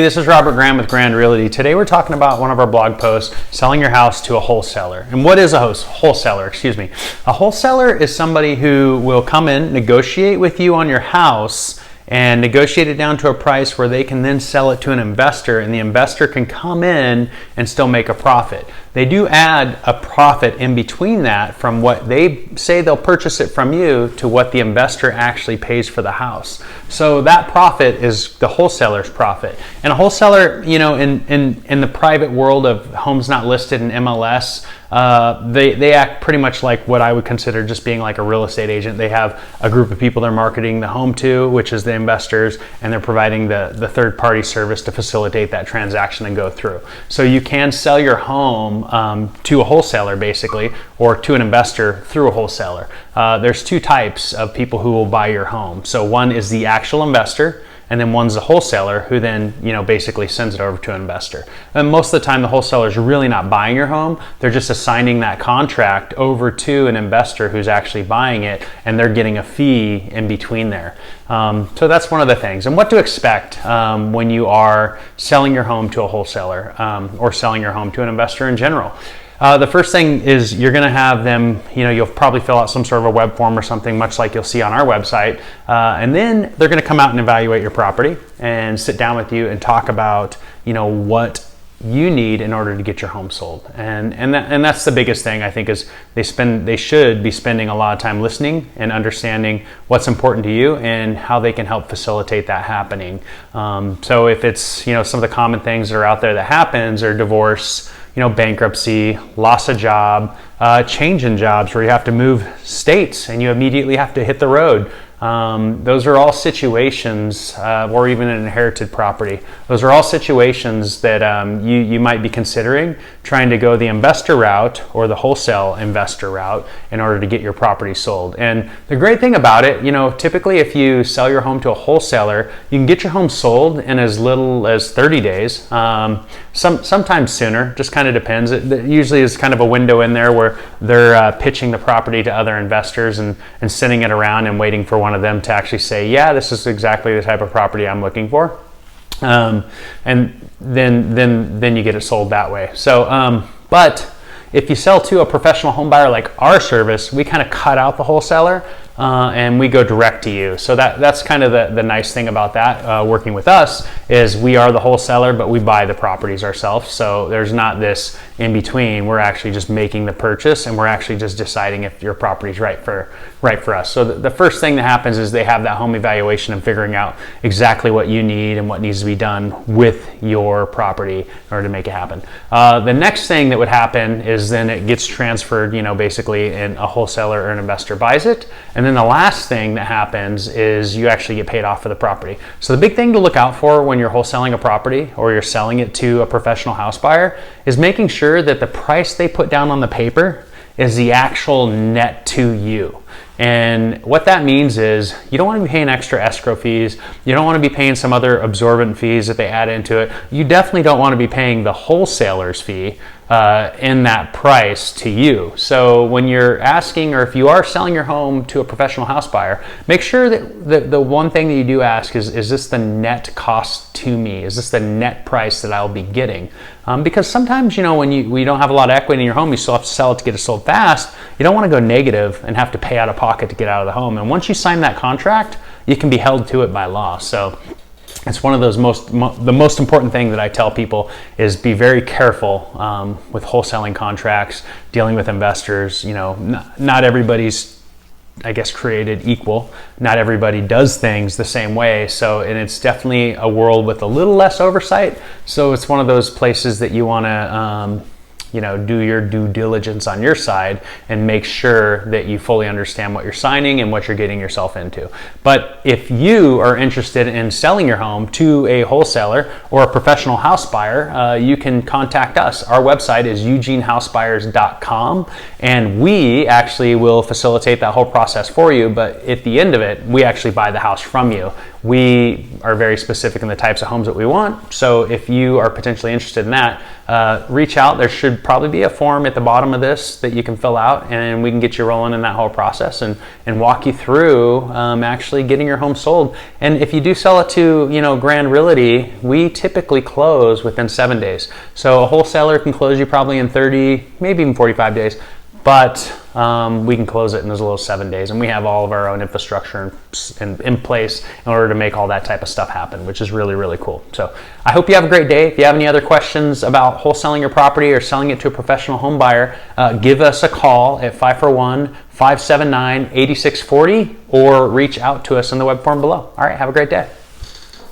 This is Robert Graham with Grand Realty. Today we're talking about one of our blog posts, selling your house to a wholesaler. And what is a wholesaler? A wholesaler is somebody who will come in, negotiate with you on your house, and negotiate it down to a price where they can then sell it to an investor, and the investor can come in and still make a profit. They do add a profit in between that from what they say they'll purchase it from you to what the investor actually pays for the house. So that profit is the wholesaler's profit. And a wholesaler, you know, in the private world of homes not listed in MLS, they act pretty much like what I would consider just being like a real estate agent. They have a group of people they're marketing the home to, which is the investors, and they're providing the third-party service to facilitate that transaction and go through. So you can sell your home to a wholesaler basically, or to an investor through a wholesaler. There's two types of people who will buy your home. So one is the actual investor, and then one's a wholesaler who then, you know, basically sends it over to an investor. And most of the time the wholesaler is really not buying your home. They're just assigning that contract over to an investor who's actually buying it, and they're getting a fee in between there. So that's one of the things. And what to expect when you are selling your home to a wholesaler or selling your home to an investor in general. The first thing is you're going to have them, you know, you'll probably fill out some sort of a web form or something, much like you'll see on our website. And then they're going to come out and evaluate your property and sit down with you and talk about, you know, what you need in order to get your home sold. And that's the biggest thing, I think, is they should be spending a lot of time listening and understanding what's important to you and how they can help facilitate that happening. So if it's, you know, some of the common things that are out there that happens are divorce, you know, bankruptcy, loss of job, change in jobs where you have to move states and you immediately have to hit the road. Those are all situations, or even an inherited property. Those are all situations that you might be considering trying to go the investor route or the wholesale investor route in order to get your property sold. And the great thing about it, you know, typically if you sell your home to a wholesaler, you can get your home sold in as little as 30 days. Sometimes sooner, just kind of depends. It usually is kind of a window in there where they're pitching the property to other investors and sending it around and waiting for one of them to actually say, yeah, this is exactly the type of property I'm looking for. And then you get it sold that way. So, but if you sell to a professional home buyer like our service, we kind of cut out the wholesaler and we go direct to you. So that's kind of the nice thing about that. Working with us is we are the wholesaler, but we buy the properties ourselves. So there's not this in between. We're actually just making the purchase, and we're actually just deciding if your property is right for us. So the first thing that happens is they have that home evaluation and figuring out exactly what you need and what needs to be done with your property in order to make it happen. The next thing that would happen is then it gets transferred, you know, basically, and a wholesaler or an investor buys it. And then the last thing that happens is you actually get paid off for the property. So the big thing to look out for when you're wholesaling a property or you're selling it to a professional house buyer is making sure that the price they put down on the paper is the actual net to you. And what that means is you don't want to be paying extra escrow fees. You don't want to be paying some other absorbent fees that they add into it. You definitely don't want to be paying the wholesaler's fee in that price to you. So when you're asking, or if you are selling your home to a professional house buyer, make sure that the one thing that you do ask is this the net cost to me? Is this the net price that I'll be getting? Because sometimes, you know, when you don't have a lot of equity in your home, you still have to sell it to get it sold fast. You don't want to go negative and have to pay out of pocket to get out of the home. And once you sign that contract, you can be held to it by law. So it's one of those the most important thing that I tell people is be very careful with wholesaling contracts, dealing with investors. You know, not everybody's, I guess, created equal. Not everybody does things the same way. So, and it's definitely a world with a little less oversight. So it's one of those places that you want to you know, do your due diligence on your side and make sure that you fully understand what you're signing and what you're getting yourself into. But if you are interested in selling your home to a wholesaler or a professional house buyer, you can contact us. Our website is eugenehousebuyers.com, and we actually will facilitate that whole process for you. But at the end of it, we actually buy the house from you. we are very specific in the types of homes that we want. So if you are potentially interested in that, reach out. There should probably be a form at the bottom of this that you can fill out, and we can get you rolling in that whole process and walk you through actually getting your home sold. And if you do sell it to, Grand Realty, we typically close within 7 days. So a wholesaler can close you probably in 30, maybe even 45 days. But we can close it in as little as 7 days, and we have all of our own infrastructure in place in order to make all that type of stuff happen, which is really, really cool. So I hope you have a great day. If you have any other questions about wholesaling your property or selling it to a professional home buyer, give us a call at 541-579-8640 or reach out to us in the web form below. All right, have a great day.